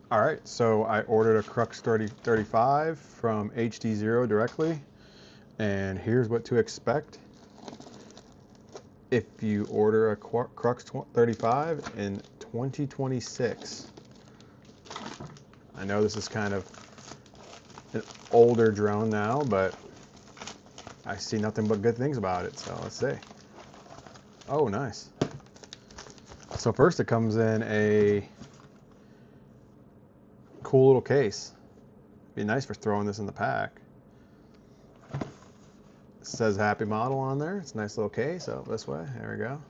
All right, so I ordered a Crux35 from HDZero directly, and here's what to expect if you order a Crux35 in 2026. I know this is kind of an older drone now, but I see nothing but good things about it, so let's see. Oh, nice. So first it comes in a cool little case. Be nice for throwing this in the pack. It says Happymodel on there. It's a nice little case. Oh, this way. There we go.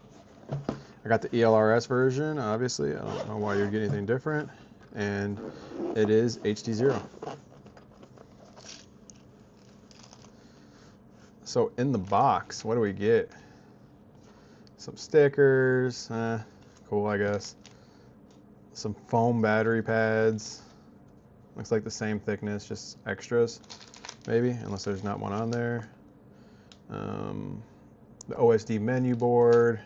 I got the ELRS version, obviously. I don't know why you'd get anything different. And it is HDZero. So in the box, what do we get? Some stickers. Cool, I guess. Some foam battery pads. Looks like the same thickness, just extras, maybe, unless there's not one on there. The OSD menu board,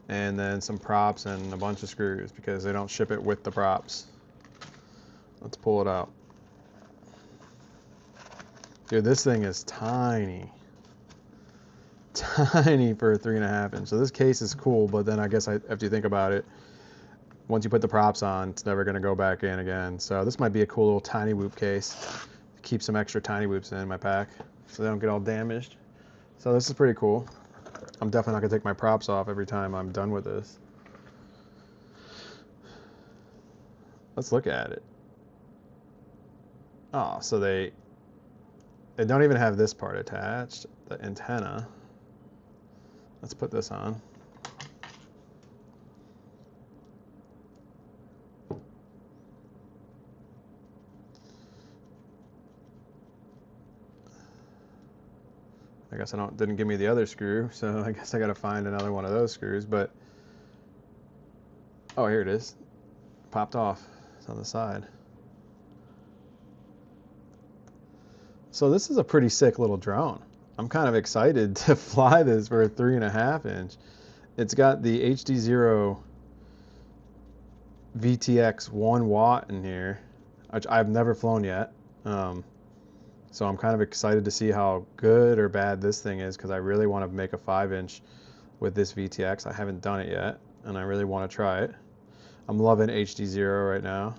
and then some props and a bunch of screws because they don't ship it with the props. Let's pull it out. Dude, this thing is tiny. Tiny for a 3.5 inch. So this case is cool, but then I guess after you think about it, once you put the props on, it's never going to go back in again. So this might be a cool little tiny whoop case. Keep some extra tiny whoops in my pack so they don't get all damaged. So this is pretty cool. I'm definitely not going to take my props off every time I'm done with this. Let's look at it. Oh, so they don't even have this part attached, the antenna. Let's put this on. I guess didn't give me the other screw, so I guess I gotta find another one of those screws, but oh, here it is. Popped off. It's on the side. So this is a pretty sick little drone. I'm kind of excited to fly this for a 3.5 inch. It's got the HDZero VTX 1 watt in here, which I've never flown yet. So I'm kind of excited to see how good or bad this thing is because I really want to make a 5 inch with this VTX. I haven't done it yet, and I really want to try it. I'm loving HDZero right now.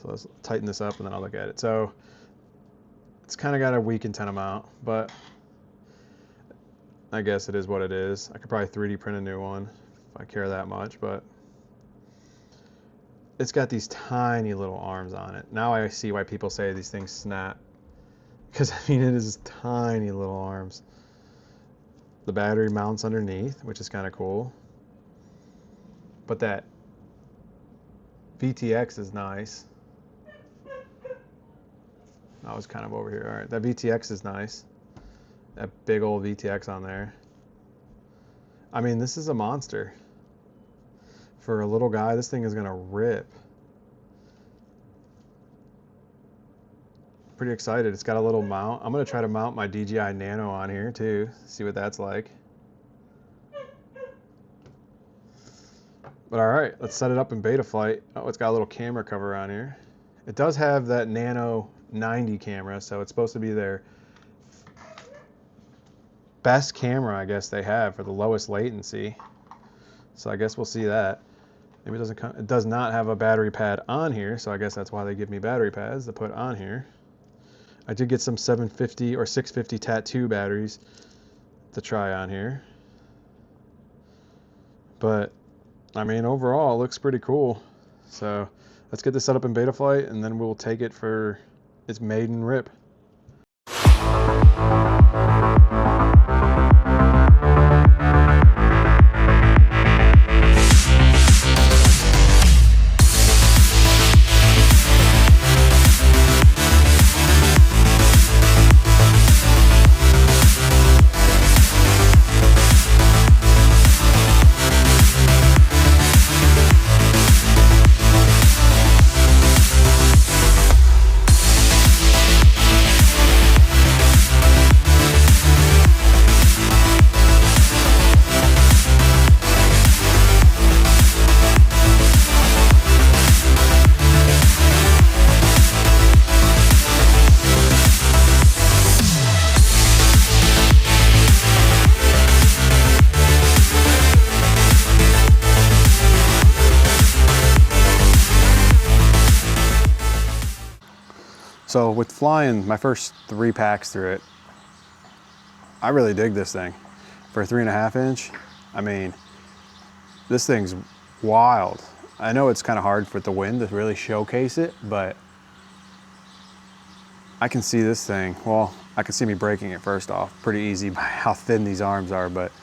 So let's tighten this up and then I'll look at it. So it's kind of got a weak antenna mount, but I guess it is what it is. I could probably 3D print a new one if I care that much, but it's got these tiny little arms on it. Now I see why people say these things snap. Because, I mean, it is tiny little arms. The battery mounts underneath, which is kind of cool. But that VTX is nice. I was kind of over here. All right, that VTX is nice. That big old VTX on there. I mean, this is a monster. For a little guy, this thing is gonna rip. Pretty excited. It's got a little mount. I'm gonna try to mount my DJI Nano on here too. See what that's like. But all right, let's set it up in beta flight. Oh, it's got a little camera cover on here. It does have that Nano 90 camera, so it's supposed to be their best camera, I guess they have for the lowest latency. So I guess we'll see that. Maybe it does not have a battery pad on here, so I guess that's why they give me battery pads to put on here. I did get some 750 or 650 Tattoo batteries to try on here. But, I mean, overall, it looks pretty cool. So, let's get this set up in beta flight, and then we'll take it for its maiden rip. So with flying my first 3 packs through it, I really dig this thing. For a 3.5 inch, I mean, this thing's wild. I know it's kind of hard with the wind to really showcase it, but I can see this thing. Well, I can see me breaking it first off pretty easy by how thin these arms are, but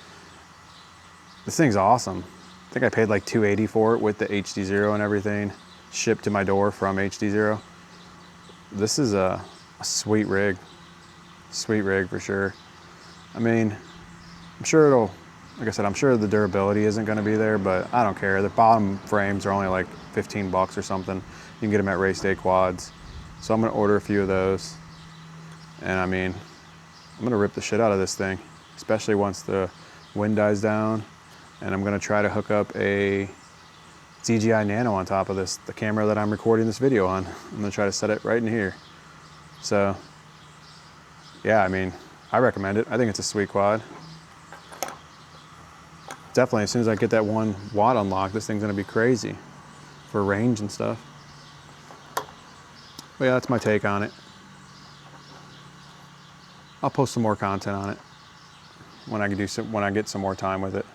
this thing's awesome. I think I paid like $280 for it with the HDZero and everything, shipped to my door from HDZero. This is a sweet rig for sure. I mean, I'm sure it'll, like I said, I'm sure the durability isn't gonna be there, but I don't care. The bottom frames are only like 15 bucks or something. You can get them at Race Day Quads. So I'm gonna order a few of those. And I mean, I'm gonna rip the shit out of this thing, especially once the wind dies down. And I'm gonna try to hook up a DJI Nano on top of this, the camera that I'm recording this video on. I'm gonna try to set it right in here. So, yeah, I mean, I recommend it. I think it's a sweet quad. Definitely, as soon as I get that 1 watt unlocked, this thing's gonna be crazy for range and stuff. But yeah, that's my take on it. I'll post some more content on it when I get some more time with it.